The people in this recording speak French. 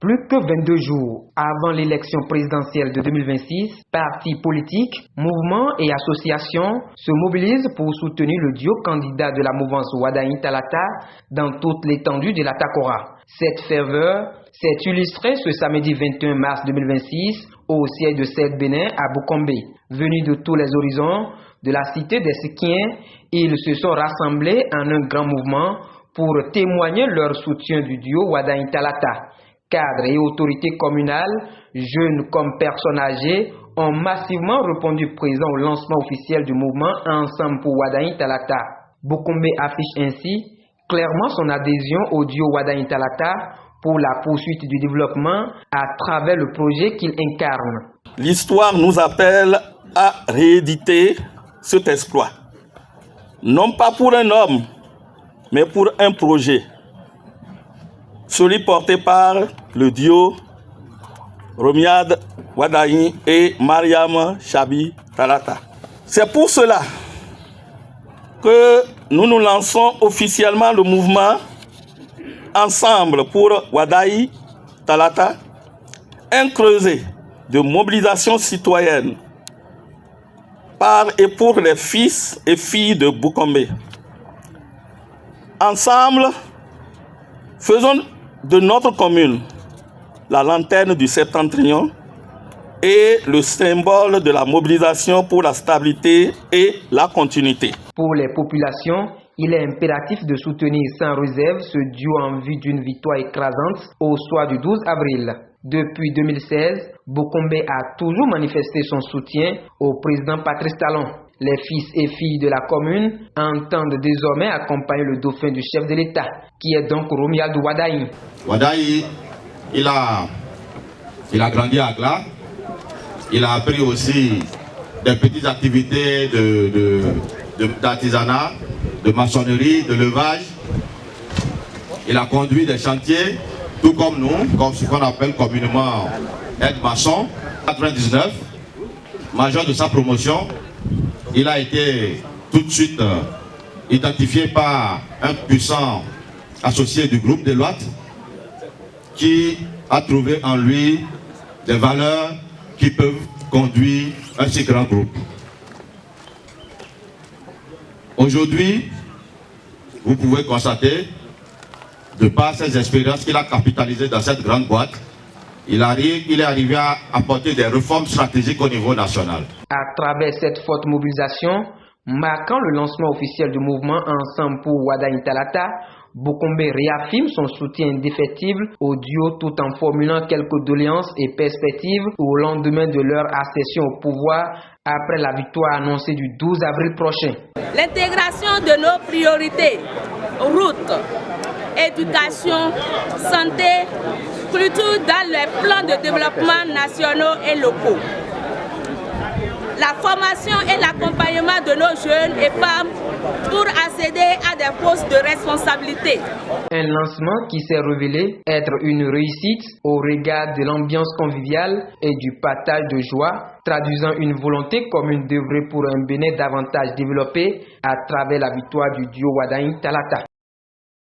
Plus que 22 jours avant l'élection présidentielle de 2026, partis politiques, mouvements et associations se mobilisent pour soutenir le duo candidat de la mouvance Wadaï Talata dans toute l'étendue de la Takora. Cette ferveur s'est illustrée ce samedi 21 mars 2026 au siège de Sète Bénin à Boukombe. Venus de tous les horizons de la cité des Sikiens, ils se sont rassemblés en un grand mouvement pour témoigner leur soutien du duo Wadaï Talata. Cadres et autorités communales, jeunes comme personnes âgées, ont massivement répondu présent au lancement officiel du mouvement Ensemble pour Wadaï Talata. Boukombe affiche ainsi clairement son adhésion au duo Wadaï Talata pour la poursuite du développement à travers le projet qu'il incarne. L'histoire nous appelle à rééditer cet exploit, non pas pour un homme, mais pour un projet. Celui porté par le duo Romiad Wadaï et Mariam Chabi Talata. C'est pour cela que nous nous lançons officiellement le mouvement Ensemble pour Wadaï Talata, un creuset de mobilisation citoyenne par et pour les fils et filles de Boukombe. Ensemble, faisons de notre commune la lanterne du septentrion et le symbole de la mobilisation pour la stabilité et la continuité. Pour les populations, il est impératif de soutenir sans réserve ce duo en vue d'une victoire écrasante au soir du 12 avril. Depuis 2016, Boukombe a toujours manifesté son soutien au président Patrice Talon. Les fils et filles de la commune entendent désormais accompagner le dauphin du chef de l'État, qui est donc Romiad Wadaï. Wadaï, il a grandi à Gla. Il a appris aussi des petites activités d'artisanat, de maçonnerie, de levage. Il a conduit des chantiers, tout comme nous, comme ce qu'on appelle communément aide-maçon. En 1999, major de sa promotion, il a été tout de suite identifié par un puissant associé du groupe Deloitte qui a trouvé en lui des valeurs qui peuvent conduire un si grand groupe. Aujourd'hui, vous pouvez constater, de par ses expériences qu'il a capitalisées dans cette grande boîte, il est arrivé à apporter des réformes stratégiques au niveau national. À travers cette forte mobilisation, marquant le lancement officiel du mouvement Ensemble pour Wadaï Talata, Boukombe réaffirme son soutien indéfectible au duo tout en formulant quelques doléances et perspectives au lendemain de leur accession au pouvoir après la victoire annoncée du 12 avril prochain. L'intégration de nos priorités, routes, éducation, santé, plutôt dans les plans de développement nationaux et locaux. La formation et l'accompagnement de nos jeunes et femmes pour accéder à des postes de responsabilité. Un lancement qui s'est révélé être une réussite au regard de l'ambiance conviviale et du partage de joie, traduisant une volonté commune d'œuvrer pour un Bénin davantage développé à travers la victoire du duo Wadaï Talata.